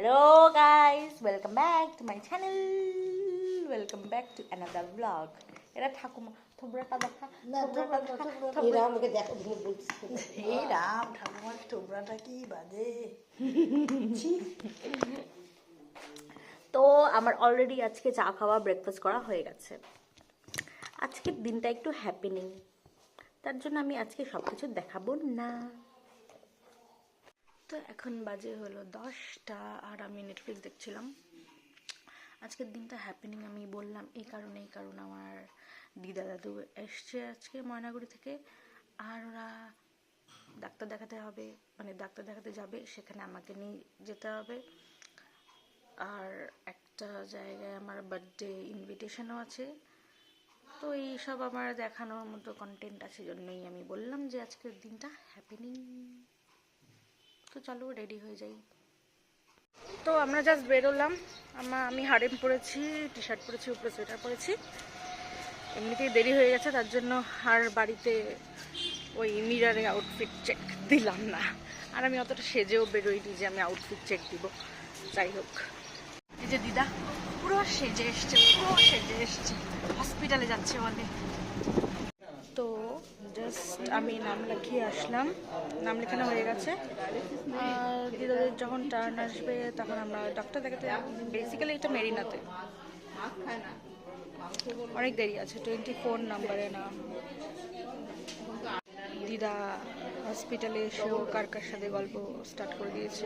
Hello guys, welcome back to my channel. Welcome back to another vlog. এটা ঠাকুমা থোবরাটা দেখা না এরা আমাকে দেখো বলছি এই রাম ঠাকুমার থোবরাটা কি বাজে। তো আমার অলরেডি আজকে চা খাওয়া ব্রেকফাস্ট করা হয়ে গেছে। আজকের দিনটা একটু হ্যাপিনিং, তার জন্য আমি আজকে সব কিছু দেখাবো না। তো এখন বাজে হলো 10টা আর আমি নেটফ্লিক্স দেখছিলাম। আজকের দিনটা হ্যাপেনিং আমি বললাম এই কারণ আমার দিদা দাদু এসছে আজকে ময়নাগুড়ি থেকে, আর ওরা ডাক্তার দেখাতে হবে, মানে ডাক্তার দেখাতে যাবে, সেখানে আমাকে নিয়ে যেতে হবে। আর একটা জায়গায় আমার বার্থডে ইনভিটেশনও আছে। তো এইসব আমার দেখানোর মতো কন্টেন্ট আছে, জন্যই আমি বললাম যে আজকের দিনটা হ্যাপেনিং। তো চলো রেডি হয়ে যাই। তো আমরা জাস্ট বেরোলাম। আমি হারেম পরেছি, টি শার্ট পরেছি, উপরে সোয়েটার পরেছি। এমনিতেই দেরি হয়ে গেছে, তার জন্য আর বাড়িতে ওই মিরারে আউটফিট চেক দিলাম না। আর আমি অতটা সেজেও বেরোইনি যে আমি আউটফিট চেক দিব। যাই হোক, এই যে দিদা পুরো সেজে এসছে, হসপিটালে যাচ্ছে বলে। তো জাস্ট আমি নাম লিখিয়ে আসলাম, নাম লেখানো হয়ে গেছে। আর দিদাদের যখন টার্ন আসবে তখন আমরা ডক্টর দেখাতে, বেসিক্যালি এটা মেরিনাতে, অনেক দেরি আছে, 24 নম্বরে নাম। দিদা হসপিটালে এসেও কার সাথে গল্প স্টার্ট করে দিয়েছে।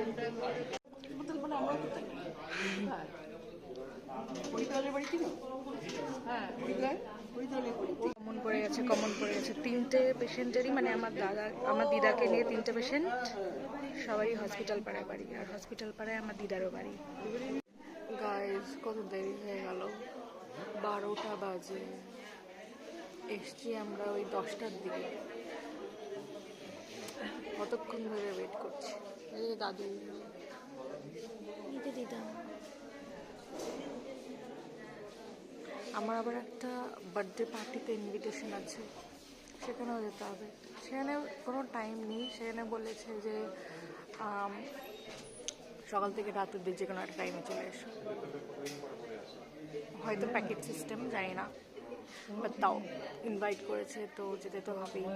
কমন পড়ে গেছে 3টে পেশেন্টেরই, মানে আমার দিদাকে নিয়ে 3টে পেশেন্ট, সবারই হসপিটাল পাড়ায় বাড়ি, আর হসপিটাল পাড়ায় আমার দিদারও বাড়ি। গাইজ কত দেরি হয়ে গেল, 12টা বাজে। এসছি আমরা ওই 10টার দিকে, কতক্ষণ ধরে ওয়েট করছি। এই যে দাদু, এই যে দিদা। আমার আবার একটা বার্থডে পার্টিতে ইনভিটেশন আছে, সেখানেও যেতে হবে। সেখানে কোনো টাইম নেই, সেখানে বলেছে যে সকাল থেকে রাত অব্দি যে কোনো একটা টাইমে চলে এসো। হয়তো প্যাকেট সিস্টেম, জানি না, বাট তাও ইনভাইট করেছে, তো যেতে তো হবেই।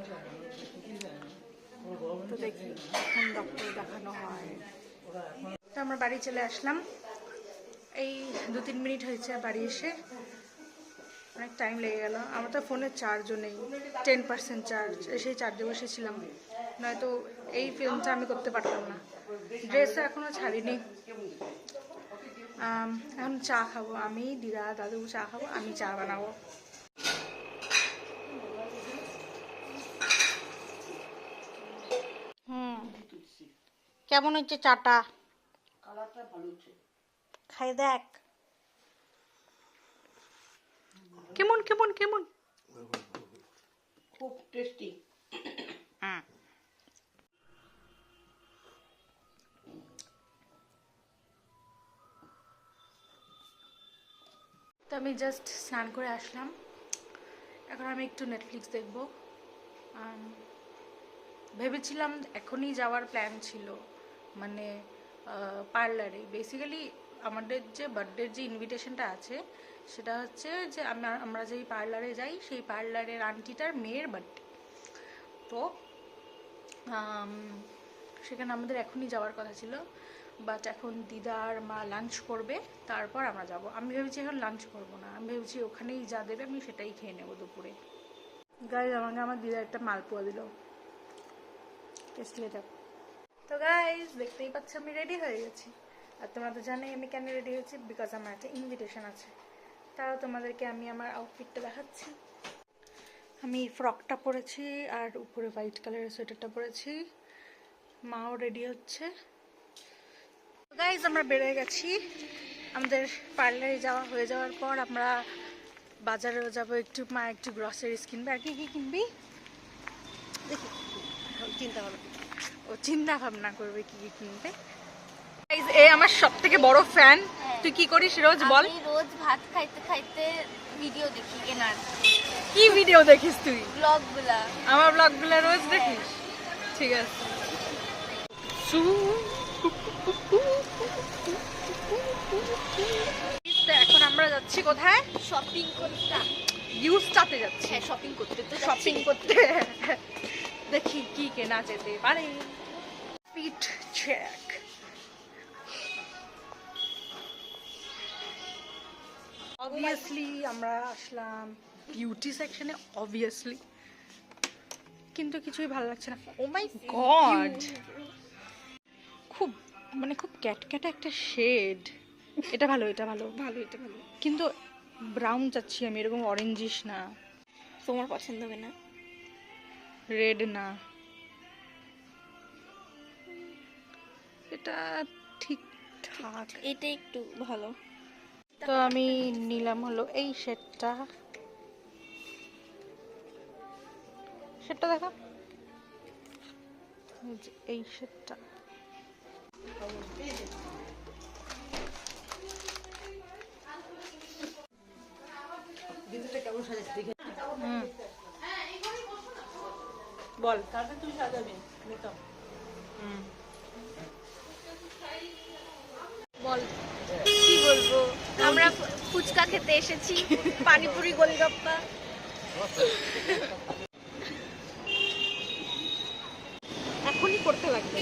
তো দেখি এখন ডক্টর দেখানো হয়। তো আমরা বাড়ি চলে আসলাম, এই 2-3 মিনিট হয়েছে বাড়ি এসে। অনেক টাইম লেগে গেল, আমার তো ফোনের চার্জও নেই, 10% চার্জ, সেই চার্জে বসেছিলাম, নয়তো এই ফিল্মটা আমি করতে পারতাম না। ড্রেসও এখনও ছাড়িনি। এখন চা খাবো, আমি দিদা দাদু চা খাবো, আমি চা বানাবো। কেমন হচ্ছে চাটা? খাই দেখ কেমন কেমন কেমন, খুব টেস্টি। তো আমি জাস্ট স্নান করে আসলাম, এখন আমি একটু নেটফ্লিক্স দেখবো। ভেবেছিলাম এখনই যাওয়ার প্ল্যান ছিল, মানে পার্লারে। বেসিক্যালি আমাদের যে বার্থডের যে ইনভিটেশনটা আছে সেটা হচ্ছে যে আমরা যেই পার্লারে যাই সেই পার্লারের আন্টিটার মেয়ের বার্থডে। তো সেখানে আমাদের এখনই যাওয়ার কথা ছিল, বাট এখন দিদা আর মা লাঞ্চ করবে, তারপর আমরা যাব। আমি ভেবেছি এখন লাঞ্চ করব না, আমি ভেবেছি ওখানেই যা দেবে আমি সেটাই খেয়ে নেবো দুপুরে। গাইজ আমাকে আমার দিদা একটা মালপোয়া দিল, টেস্টি এটা। তো গাইজ দেখতেই পাচ্ছ আমি রেডি হয়ে গেছি, আর তোমরা তো জানোই আমি কেন রেডি হয়েছি, বিকজ আমার একটা ইনভিটেশন আছে। তাও তোমাদেরকে আমি আমার আউটফিটটা দেখাচ্ছি। আমি ফ্রকটা পরেছি আর উপরে হোয়াইট কালারের সোয়েটারটা পরেছি। মাও রেডি হচ্ছে। গাইজ আমরা বেরিয়ে গেছি, আমাদের পার্লারে যাওয়া হয়ে যাওয়ার পর আমরা বাজারেও যাবো একটু। মা একটু গ্রসারিজ কিনবে। আর কি কি কিনবি দেখি, চিন্তা ভাবনা করবে কি কি কিনবে। এ আমার সব থেকে বড় ফ্যান। তুই কি করিস রোজ বল? আমি রোজ ভাত খাইতে খাইতে ভিডিও দেখি এনার। কি ভিডিও দেখিস তুই? ব্লগগুলা। আমার ব্লগগুলা রোজ দেখিস? ঠিক আছে। যাচ্ছি কোথায়? শপিং করতে। ইউজটাতে যাচ্ছি। হ্যাঁ, শপিং করতে তো শপিং করতে। দেখি কি কেনা যেতে পারে। Fit check. অবভিয়াসলি আমরা আসলাম বিউটি সেকশনে, অবভিয়াসলি, কিন্তু কিছুই ভালো লাগছে না। ও মাই গড, খুব মানে খুব ক্যাটক্যাটা একটা শেড। এটা ভালো, এটা ভালো, ভালো, এটা ভালো। কিন্তু ব্রাউন চাচ্ছি আমি, এরকম অরেঞ্জিশ না, তোমার পছন্দ হবে না? রেড না, এটা ঠিকঠাক। এটা একটু ভালো। তো আমি নিলাম হলো এই শেডটা। শেডটা দেখা, এই শেডটা। দিদিটা কেমন সাজাচ্ছে দেখে। বল। তাতে তুই সাজাবি মেকআপ। বল। কি বলবো, আমরা ফুচকা খেতে এসেছি, পানিপুরি, গোলগাপ্পা। এখনই করতে লাগবে।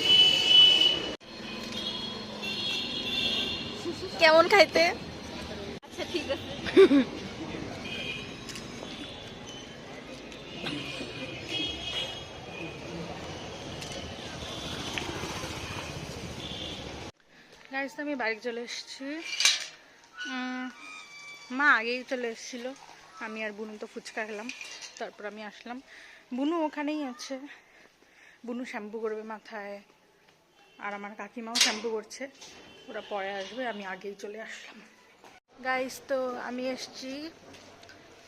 কেমন খাইতে? আচ্ছা, ঠিক আছে। গাইস, আমি বাড়ি চলে এসেছি। মা আগেই চলে এসেছিলো, আমি আর বুনু তো ফুচকা খেলাম, তারপর আমি আসলাম। বুনু ওখানেই আছে, বুনু শ্যাম্পু করবে মাথায়, আর আমার কাকিমাও শ্যাম্পু করছে, ওরা পরে আসবে, আমি আগেই চলে আসলাম। গাইস, তো আমি এসেছি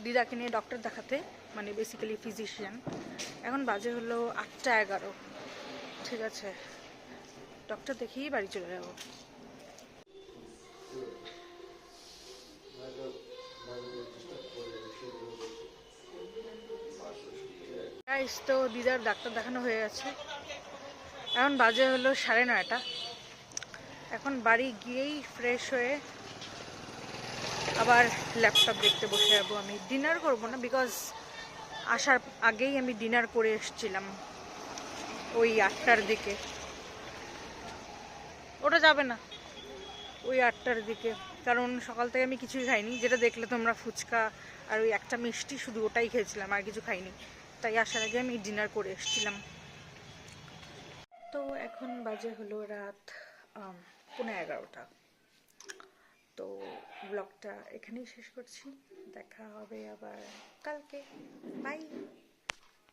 দিদাকে নিয়ে ডক্টর দেখাতে, মানে বেসিক্যালি ফিজিশিয়ান। এখন বাজে হলো 8টা 11, ঠিক আছে, ডক্টর দেখিয়েই বাড়ি চলে যাবো। গাইস, তো দিদার ডাক্তার দেখানো হয়ে গেছে, এখন বাজে হলো 9:30। এখন বাড়ি গিয়েই ফ্রেশ হয়ে আবার ল্যাপটপ দেখতে বসে যাবো। আমি ডিনার করবো না, বিকজ আসার আগেই আমি ডিনার করে এসেছিলাম ওই 8টার দিকে। ওটা যাবে না, ওই 8টার দিকে, কারণ সকাল থেকে আমি কিছুই খাইনি, যেটা দেখলে তোমরা, ফুচকা আর ওই একটা মিষ্টি, শুধু ওটাই খেয়েছিলাম, আর কিছু খাইনি, তাই আসার আগে আমি ডিনার করে এসেছিলাম। তো এখন বাজে হলো রাত 11:15। তো ব্লগটা এখানেই শেষ করছি, দেখা হবে আবার কালকে।